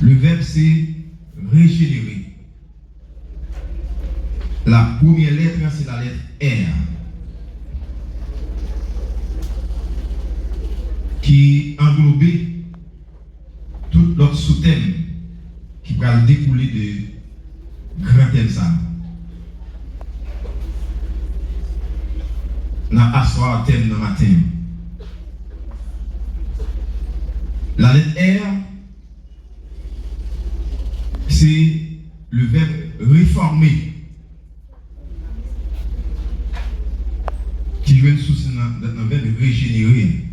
le verbe c'est régénérer. La première lettre, c'est la lettre R, qui englobait tout l'autre sous-thème qui va découler de grand thème ça. N'a asseoir thème dans matin. La lettre R, c'est le verbe réformer, qui vient dans le verbe régénérer.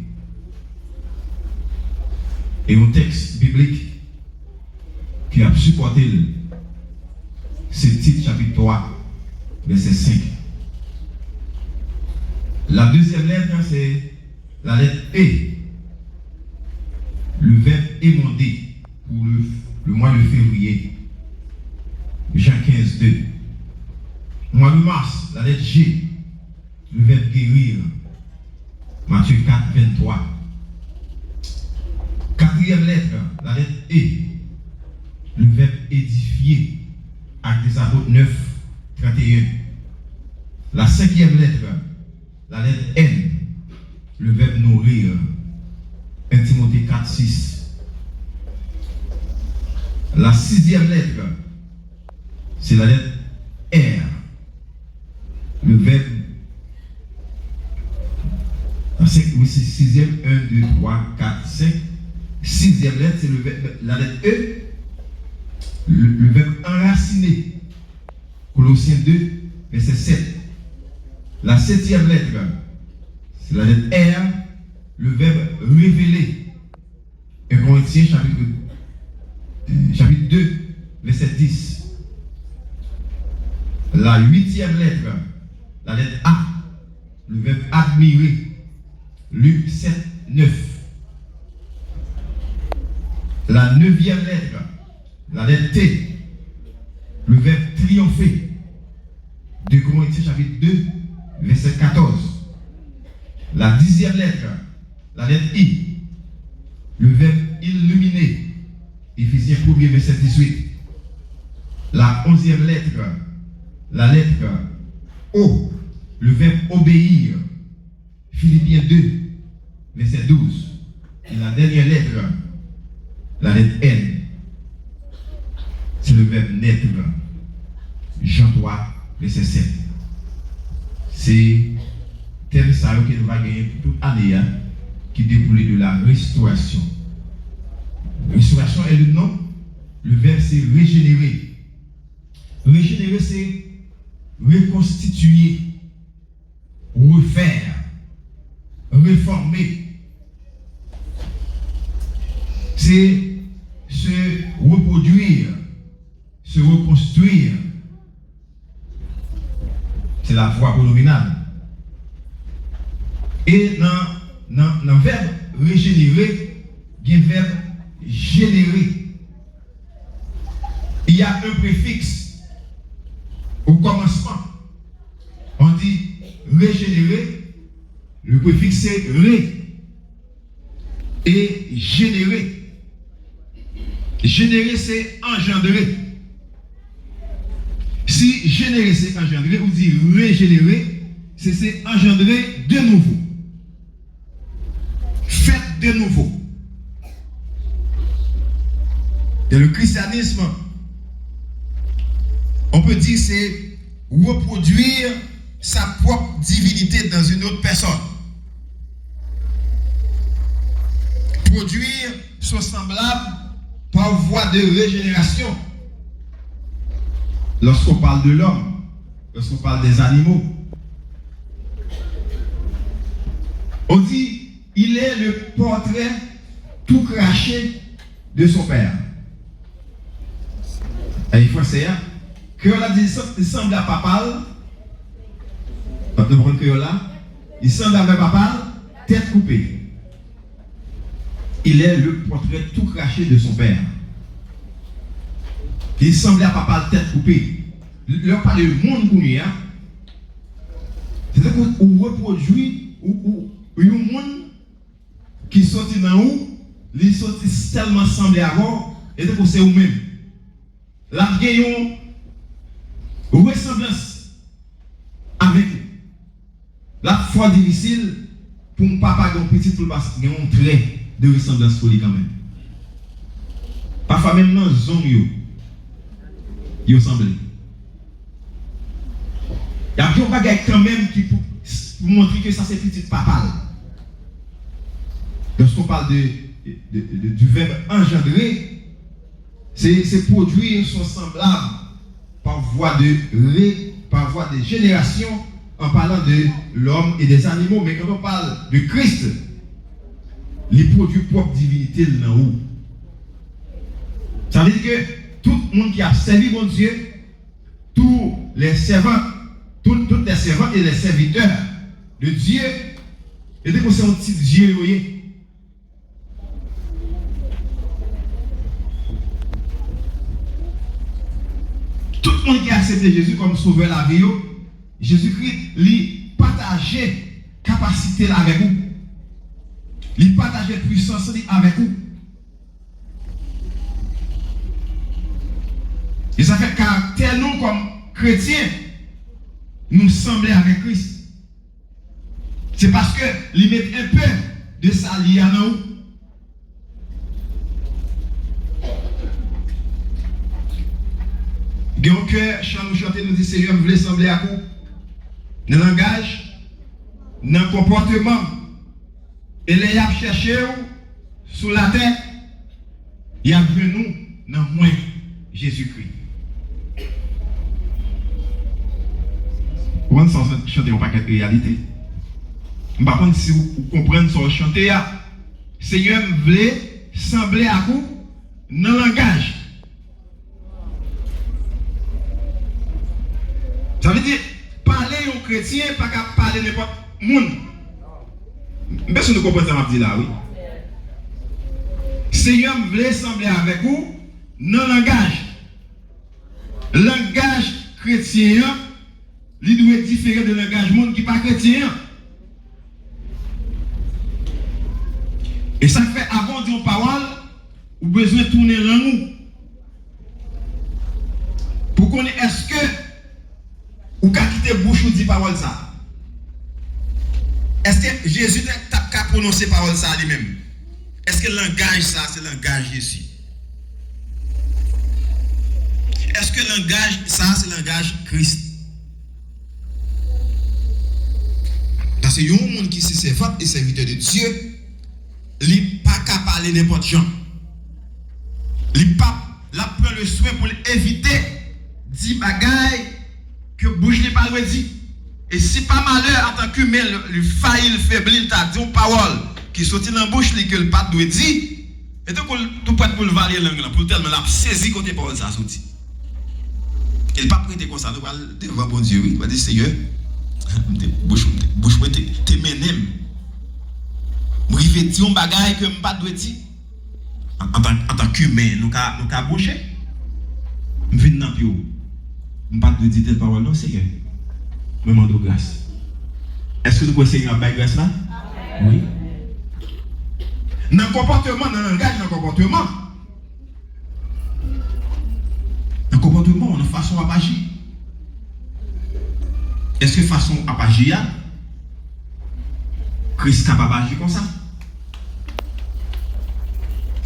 Et un texte biblique qui a supporté c'est Tite chapitre 3, verset 5. La deuxième lettre, c'est la lettre E. Le verbe émonder pour le mois de février. Jean 15, 2. Mois de mars, la lettre G. Le verbe guérir. Matthieu 4, 23. Quatrième lettre, la lettre E. Le verbe édifier. Actes des Apôtres 9, 31. La cinquième lettre, la lettre N. Le verbe nourrir. 1 Timothée 4, 6. La sixième lettre, c'est la lettre R. Le verbe. Oui, c'est sixième, 1, 2, 3, 4, 5. Sixième lettre, c'est le verbe, la lettre E. Le verbe enraciner. Colossiens 2, verset 7. La septième lettre, c'est la lettre R. Le verbe révéler. 1 Corinthiens chapitre 2, verset 10. La huitième lettre, la lettre A. Le verbe admirer. Luc 7, 9. La neuvième lettre, la lettre T. Le verbe triompher. 2 Corinthiens chapitre 2, verset 14. La dixième lettre, la lettre I. Le verbe illuminer. Éphésiens 1er, verset 18. La onzième lettre, la lettre O. Le verbe obéir. Philippiens 2, verset 12. Et la dernière lettre, la lettre N. C'est le verbe naître. Jean 3, verset 7. C'est tel ça que nous va gagner pour toute année qui découle de la restauration. Restauration est le nom. Le verbe c'est régénérer. Régénérer c'est reconstituer, refaire, réformer. C'est se reproduire, se reconstruire. C'est la voie pronominale. Et dans le verbe régénérer, il y a le verbe générer. Il y a un préfixe au commencement. On dit régénérer, le préfixe c'est ré. Et générer. Générer c'est engendrer. Si générer c'est engendrer, ou dit régénérer, c'est engendrer de nouveau. Faites de nouveau. Dans le christianisme, on peut dire c'est reproduire sa propre divinité dans une autre personne. Produire son semblable par voie de régénération. Lorsqu'on parle de l'homme, lorsqu'on parle des animaux, on dit il est le portrait tout craché de son père. Et il faut essayer que la dit il semble à papa. Il semble à papa, tête coupée. Il est le portrait tout craché de son père. Il semblait à papa tête coupée. Leur parle de monde pour lui. C'est-à-dire qu'on reproduit ou un monde qui sortit dans où les sorti tellement semblé avant, et donc c'est vous-même. La gagnons ressemblance avec vous. La foi difficile pour un papa qui est petit pour parce qu'il y a un trait de ressemblance pour lui quand même. Parfois même dans zone yo semblent. Il y a un bagage quand même qui pour montrer que ça c'est petit papa. Lorsqu'on parle du verbe engendrer, c'est produire son semblable par voie de génération en parlant de l'homme et des animaux. Mais quand on parle de Christ, il produit propre divinité dans haut. Ça veut dire que tout le monde qui a servi mon Dieu, tous les servants, toutes les servantes et les serviteurs de Dieu, et dès que c'est un petit Dieu, vous voyez. Tout le monde qui a accepté Jésus comme sauveur de la vie, Jésus-Christ lui partageait capacité là avec vous. Il partageait puissance avec vous. Et ça fait caractère nous comme chrétiens, nous sembler avec Christ. C'est parce que il met un peu de sa liée à nous. Donc, chant nous chanter, nous dit Seigneur, vous voulez sembler à vous. Dans le langage, dans le comportement, et les y a cherché sur la terre, il y a vu nous dans moins Jésus-Christ. Vous comprenez sans chanter un paquet de réalité. Par contre, si vous comprenez sans chanter, Seigneur, vous voulez sembler à vous dans le langage. Ça veut dire, parler aux chrétiens, pas qu'à parler n'importe monde. Mais si nous comprenons ça, je dis là, oui. Seigneur, vous voulez sembler avec vous dans le langage. Le langage chrétien, il doit être différent de langage monde qui n'est pas chrétien. Et ça fait, avant de dire une parole, vous avez besoin de tourner langue pour qu'on ait, est-ce que ou qu'à quitter bouche ou dit parole ça? Est-ce que Jésus n'a prononcé parole ça lui-même? Est-ce que le langage ça, c'est le langage Jésus? Est-ce que le langage ça, c'est le langage Christ? Parce que il y a un monde qui s'est servant et serviteur de Dieu, il n'est pas capable de parler n'importe gens. Il pas prend le soin pour éviter 10 bagailles que bouche n'est pas dit. Et si pas malheur en tant qu'humain, le failli, le faibli, il t'a dit une parole qui sortit dans la bouche, que le pas doit dire, et donc tout prêt pour le varier langue pour tellement la saisir côté parole ça sorti. Il pas prêté comme ça, nous va devant bon Dieu, il va dire Seigneur, bouche t'es mené. Moi il fait dire un bagaille que me pas doit dire. En tant qu'humain, nous ca boucher. Me vinn dans pio. Je ne peux pas dire telle parole, non, Seigneur. Je demande grâce. Est-ce que nous pouvons Seigneur avoir grâce là? Oui. Dans le comportement, dans le langage, dans le comportement. Dans le comportement, on a façon à agir. Est-ce que façon à agir, Christ est capable d'agir comme ça?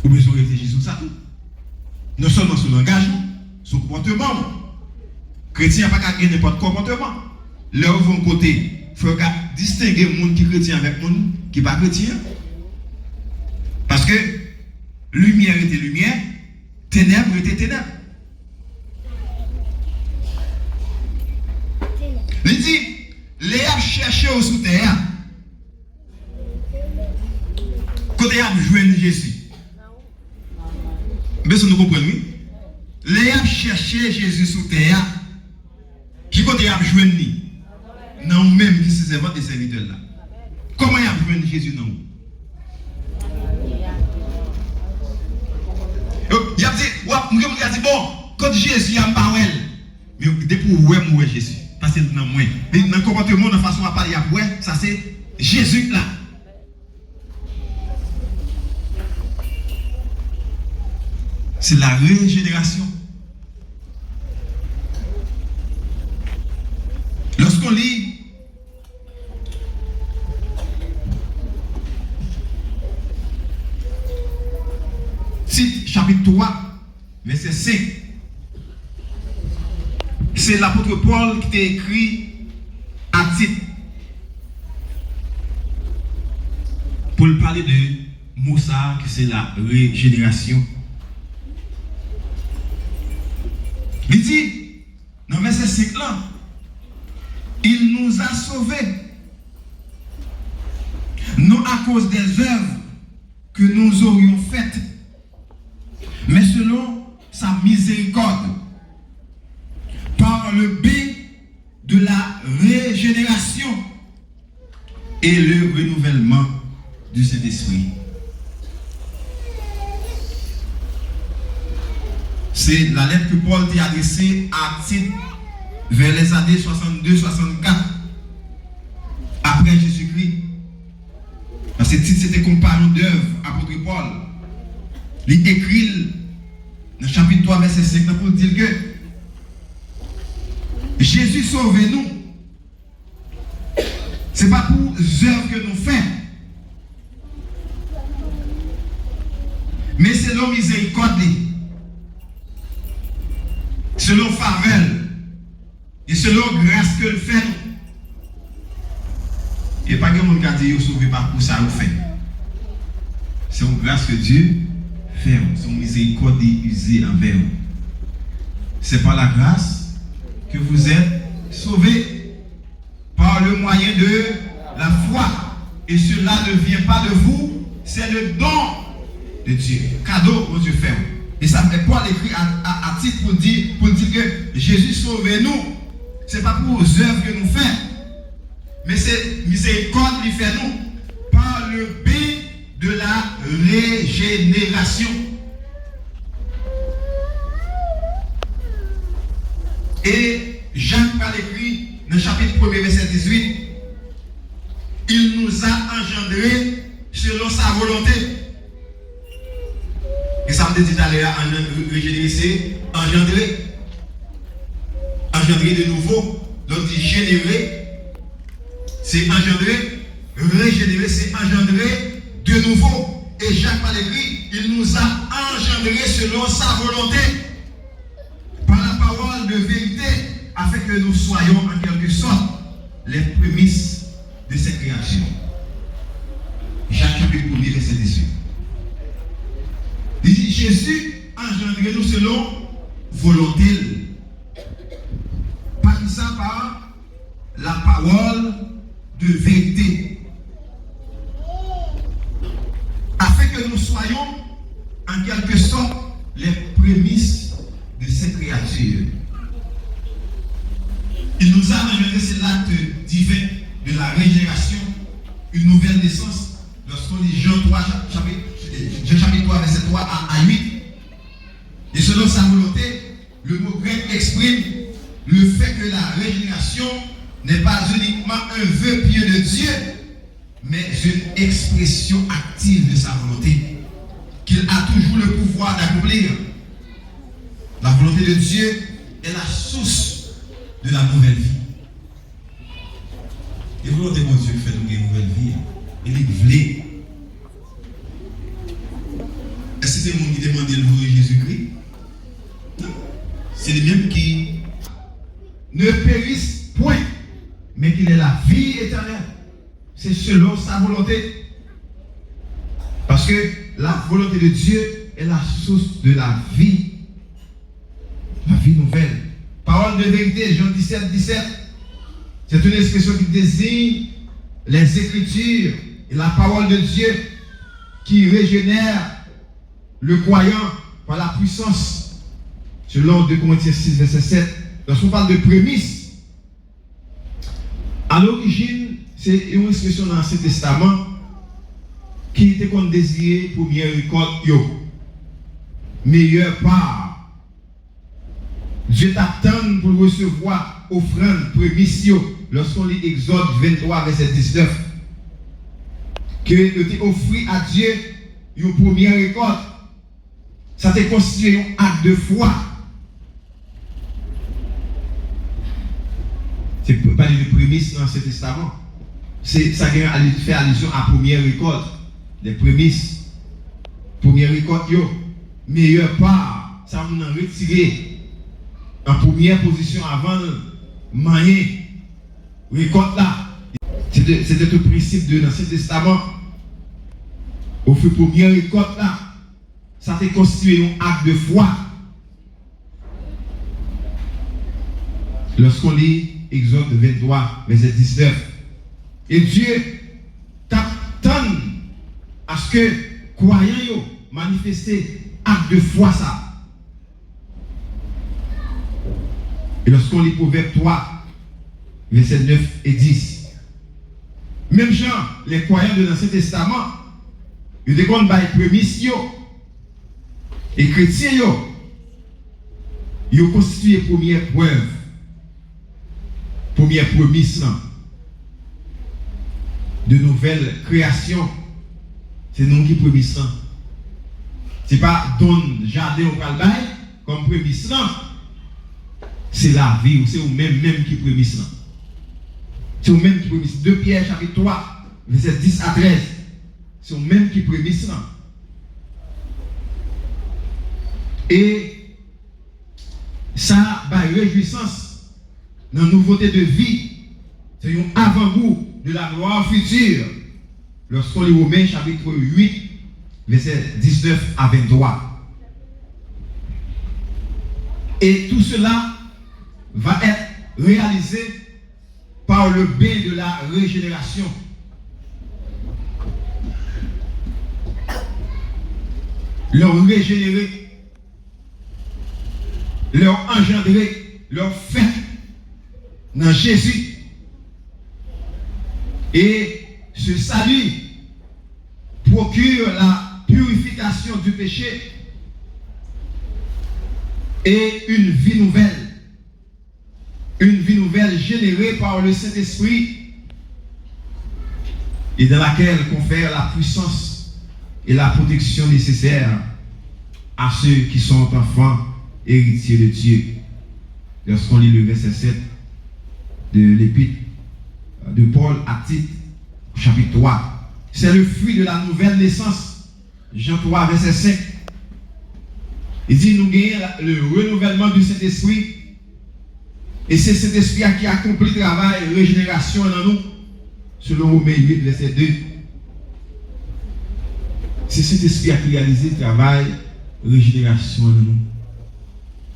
Ou besoin de réfléchir sur ça tout? Non seulement sur le langage, sur le comportement. Chrétien n'a pas qu'à gagner n'importe comportement. Là où vont côté, il faut distinguer les gens qui sont chrétiens avec les gens qui ne sont pas chrétiens. Parce que lumière était lumière, ténèbres était ténèbres. Il dit, les a cherché au sous terre. Côté a joué Jésus. Mais ça nous comprenons, oui? Les a cherché Jésus sous terre. Qui côté a joué ni? Non, même qui se servent des serviteurs là. Comment il a joué Jésus non? Il a dit, bon, quand Jésus a parlé, mais depuis où est Jésus? Parce que dans moi, dans le comportement, dans la façon à parler, ça c'est Jésus là. c'est la régénération. Lorsqu'on lit Tite chapitre 3, verset 5, c'est l'apôtre Paul qui t'a écrit à Tite pour parler de Moussa, que c'est la régénération. Il dit, dans verset 5 là, il nous a sauvés, non à cause des œuvres que nous aurions faites, mais selon sa miséricorde, par le biais de la régénération et le renouvellement du Saint-Esprit. C'est la lettre que Paul t'a adressée à Tite vers les années 62-64 après Jésus-Christ. Parce que Tite c'était compagnon d'œuvre, apôtre Paul. Il écrit dans le chapitre 3, verset 5 pour dire que Jésus sauve-nous. Ce n'est pas pour les œuvres que nous faisons, mais selon miséricorde, selon faveur et selon grâce que le fait. Et pas que mon cas dit sauvé par pour ça le fait. C'est une grâce que Dieu fait, c'est une miséricorde usée envers vous. C'est par la grâce que vous êtes sauvés par le moyen de la foi. Et cela ne vient pas de vous, c'est le don de Dieu. Cadeau que Dieu fait. Et ça fait Paul écrit à Tite pour dire que Jésus sauve-nous. Ce n'est pas pour les œuvres que nous faisons, mais c'est miséricorde qui fait nous par le biais de la régénération. Et Jacques a écrit dans le chapitre 1er, verset 18, il nous a engendrés selon sa volonté. Et ça me dit tout à l'heure, régénérer, c'est engendrer. Engendrer de nouveau. Donc, générer, c'est engendrer. Régénérer, c'est engendrer de nouveau. Et Jacques a écrit, il nous a engendrés selon sa volonté. Par la parole de vérité, afin que nous soyons en quelque sorte les prémices de cette création. Jacques chapitre 1er, verset 18. Il dit, Jésus engendré nous selon volonté. Par ça, par la parole de vérité. Afin que nous soyons en quelque sorte les prémices de cette créature. Il nous a engendré, c'est l'acte divin de la régénération, une nouvelle naissance. Lorsqu'on lit Jean 3, chapitre 3, verset 3 à 8. Et selon sa volonté, le mot grec exprime le fait que la régénération n'est pas uniquement un vœu pieux de Dieu, mais une expression active de sa volonté, qu'il a toujours le pouvoir d'accomplir. La volonté de Dieu est la source de la nouvelle vie. Et la volonté de Dieu fait nous une nouvelle vie. Il voulait. Est-ce que c'est le monde qui demande de mourir Jésus-Christ? Non. C'est les mêmes qui ne périssent point, mais qu'il ait la vie éternelle. C'est selon sa volonté. Parce que la volonté de Dieu est la source de la vie. La vie nouvelle. Parole de vérité, Jean 17, 17. C'est une expression qui désigne les Écritures et la parole de Dieu qui régénère le croyant par la puissance. Selon 2 Corinthiens 6, verset 7. Lorsqu'on parle de prémisse, à l'origine, c'est une expression dans l'Ancien Testament qui était qu'on désirait première récolte, meilleure part. Dieu t'attend pour recevoir offrande, prémisse, lorsqu'on lit Exode 23, verset 19. Que tu offres à Dieu une première récolte. Ça te constitué un acte de foi. C'est pas les prémices dans l'Ancien Testament. Ça fait allusion à la première récolte. Les prémices, première récolte, meilleure part, ça vous en retirer en première position avant de manier récolte là. C'était le principe de l'Ancien Testament. Au fait, première récolte là, ça te constitué un acte de foi. Lorsqu'on lit Exode 23, verset 19, et Dieu t'attend à ce que croyants manifestent acte de foi ça. Et lorsqu'on lit Proverbe 3, verset 9 et 10, même gens, les croyants de l'Ancien Testament, ils déconnent par les prémices, et chrétiens, ils ont constitué première preuve, première promesse de nouvelles créations. C'est nous qui prémisse. Ce n'est pas don jardin au calbaï comme prémisse. C'est la vie, c'est vous-même qui prémisse. C'est vous-même qui prémisse. 2 Pierre chapitre 3, verset 10 à 13. C'est vous-même qui prémisse. Et ça a une réjouissance dans la nouveauté de vie. C'est un avant-goût de la gloire future. Lorsqu'on lit Romains chapitre 8, verset 19 à 23. Et tout cela va être réalisé par le bain de la régénération. Leur régénérer, leur engendrer, leur fait dans Jésus. Et ce salut procure la purification du péché et une vie nouvelle. Une vie nouvelle générée par le Saint-Esprit et dans laquelle confère la puissance et la protection nécessaires à ceux qui sont enfants héritiers de Dieu. Lorsqu'on lit le verset 7 de l'épître de Paul à Tite, chapitre 3, c'est le fruit de la nouvelle naissance. Jean 3, verset 5. Il dit, nous gagnons le renouvellement du Saint-Esprit. Et c'est cet esprit qui accomplit le travail de régénération dans nous, selon Romains 8, verset 2. C'est cet esprit qui réalise le travail de régénération dans nous.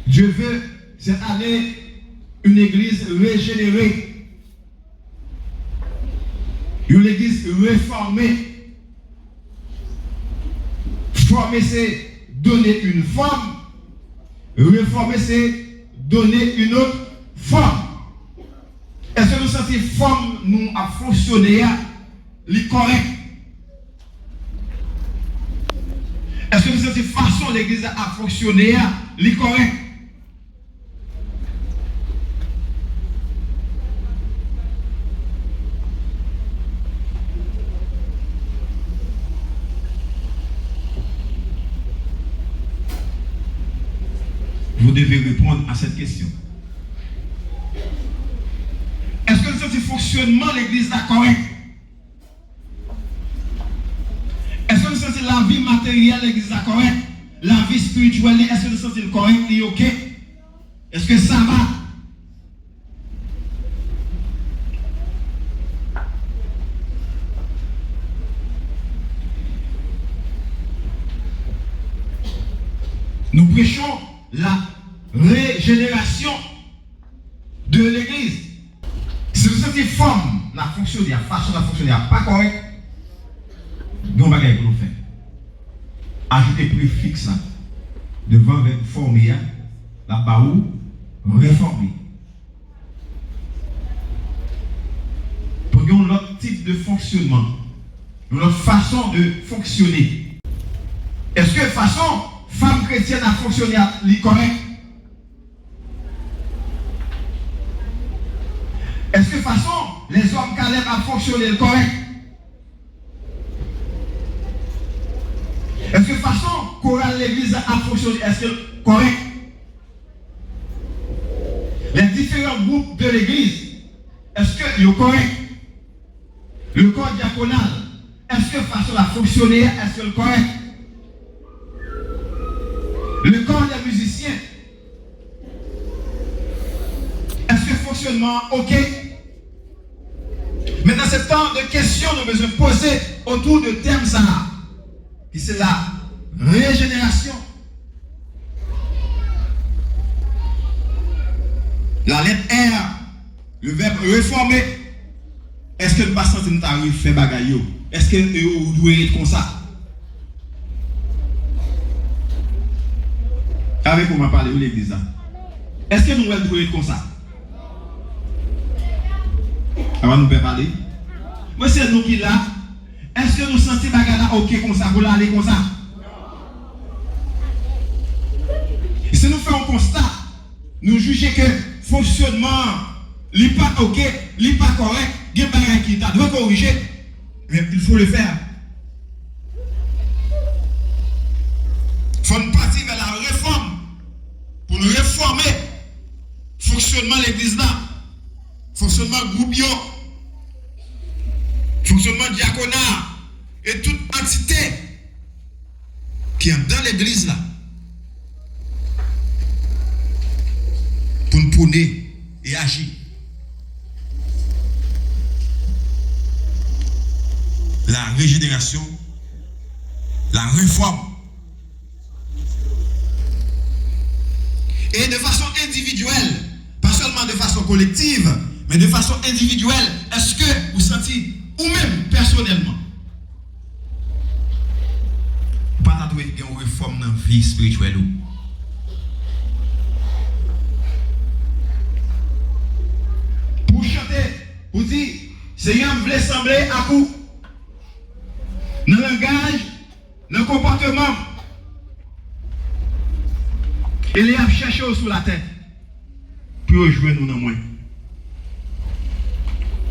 Dieu veut cette année une église régénérée. Une église réformée. Former, c'est donner une forme. Réformer, c'est donner une autre forme. Est-ce que nous sentons forme nous a fonctionné les correct? Est-ce que nous sentons façon l'église a fonctionné les correct? Vous devez répondre à cette question. Est-ce que le fonctionnement de l'église est correct? Est-ce que le la vie matérielle de l'église est correcte? La vie spirituelle, est-ce que le sentez correct? Est ok? Est-ce que ça va? Nous prêchons la régénération de l'église. Si vous sentez forme, la fonction, la façon de fonctionner pas correcte, nous allons faire. Ajouter préfixe devant le formé, la baou, réformer. Pour nous, notre type de fonctionnement, notre façon de fonctionner. Est-ce que façon femme chrétienne a fonctionné correct? Est-ce que façon les hommes Caleb a fonctionné correct? Est-ce que façon chorale l'église a fonctionné, est-ce que correct? Les différents groupes de l'église, est-ce que c'est correct? Le corps diaconal, est-ce que façon à fonctionner, est-ce que c'est correct? Le corps des musiciens, est-ce que fonctionnement ok? Maintenant, c'est temps de questions nous besoin poser autour de thème ça. Qui c'est la régénération. La lettre R, le verbe réformer. Est-ce que le patient t'a fait bagaille? Est-ce que vous devez être comme ça? Avec vous m'a parlé de l'église là. Est-ce que nous devons être comme ça? Avant nous parler. Moi c'est nous qui là. Est-ce que nous sentons bagaille là ok comme ça? Vous allez comme ça? Et si nous faisons un constat, nous jugeons que fonctionnement n'est pas ok, n'est pas correct, il y a des bagaille qui doit corriger, mais il faut le faire. Il faut nous partir vers la réforme pour nous réformer fonctionnement de l'église là, fonctionnement groupe, fonctionnement diaconat et toute entité qui est dans l'église là pour nous prôner et agir. La régénération, la réforme. Et de façon individuelle, pas seulement de façon collective, mais de façon individuelle, est-ce que vous sentez, ou même personnellement, pas d'avoir une réforme dans la vie spirituelle? Pour chanter, pour dire, Seigneur voulait sembler à vous, dans le langage, dans le comportement. Il a cherché sous la tête pour jouer nous dans moins.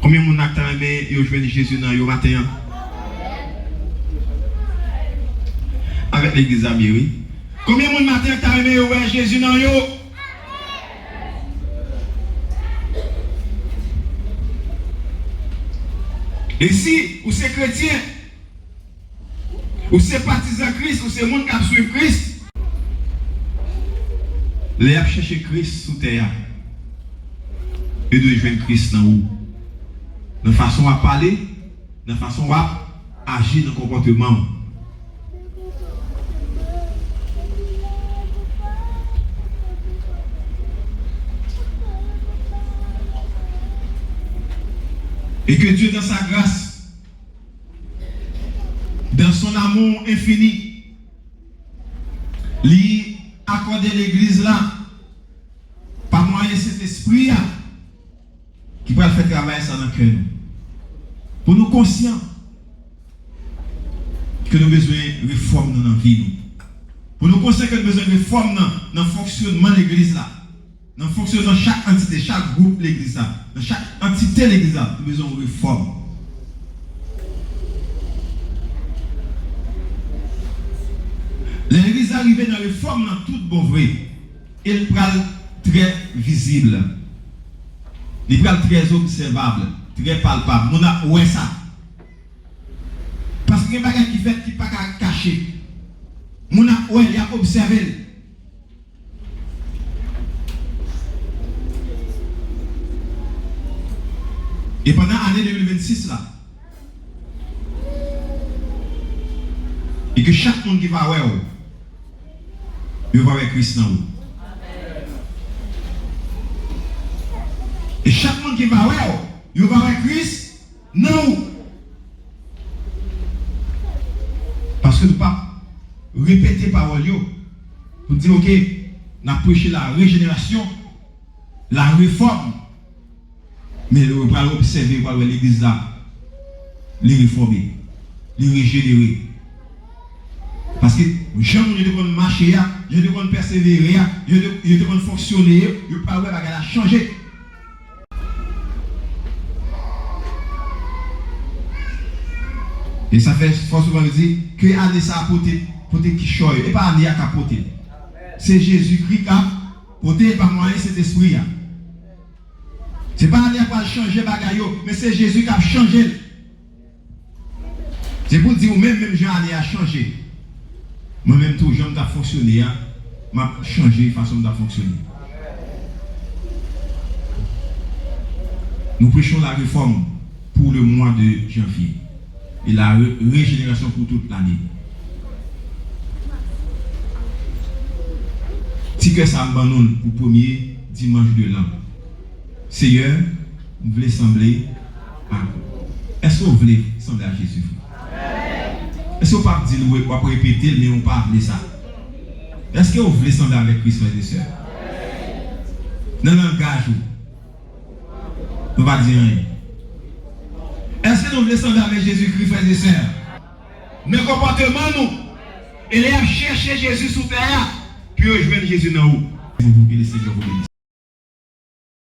Combien de gens ont aimé jouer Jésus dans le matin? Avec l'église amie, oui. Combien de gens ont aimé jouer Jésus dans le Et si vous êtes chrétien, vous êtes partisan Christ, vous êtes monde qui suit Christ, les a cherché Christ sous terre. Et de joindre Christ dans où? De façon à parler, de façon à agir dans le comportement. Et que Dieu, dans sa grâce, dans son amour infini, lui accorder l'église là, par moyen de cet esprit là, qui va faire travailler ça dans le cœur. Pour nous conscients que nous avons besoin de réforme dans notre vie. Pour nous conscients que nous avons besoin de réforme dans le fonctionnement de l'église là. Dans le fonctionnement de chaque entité, chaque groupe de l'église là. Dans chaque entité de l'église là, nous avons besoin de réforme. L'église arrivée dans la réforme dans toute bon vrai. Il parle très visible. Il parle très observable, très palpable. On a ouais ça. Parce que il y a des choses qui fait qui pas caché. On a ouais, il a observé. Et pendant l'année 2026 là, et que chaque monde qui va voir, il va avec Christ dans vous. Et chaque monde qui va voir, il va avec Christ dans vous. Parce que nous ne pouvons pas répéter parole pour dire ok, on a prêché la régénération, la réforme. Mais on va observer par l'église là, les réformer, les régénérer. Parce que Jean, il doit marcher, il doit persévérer, il doit fonctionner, il ne peut pas changer. Et ça fait forcément dire que année ça a porté qui choye. Et pas année à capoter. C'est Jésus-Christ qui a porté par moyen cet esprit. C'est pas année à pas changer bagayo, mais c'est Jésus qui a changé. C'est pour dire même Jean année a changé. Moi-même tout j'aime à fonctionner, m'a changé façon de fonctionner. Nous prêchons la réforme pour le mois de janvier et la régénération pour toute l'année. Si que ça m'abandonne pour le premier dimanche de l'an, Seigneur, vous voulez sembler à quoi? Est-ce que vous voulez sembler à Jésus? Est-ce que vous ne pouvez pas dire, vous pouvez répéter, mais on ne peut pas appeler ça? Est-ce que vous voulez sembler avec Christ, frères et sœurs? Dans le langage, on ne va dire rien. Est-ce que nous voulons sembler avec Jésus-Christ, frères et sœurs? Nos comportements, nous, il est à chercher Jésus sous terre, puis je vais Jésus dans haut. Vous que le Seigneur vous bénisse.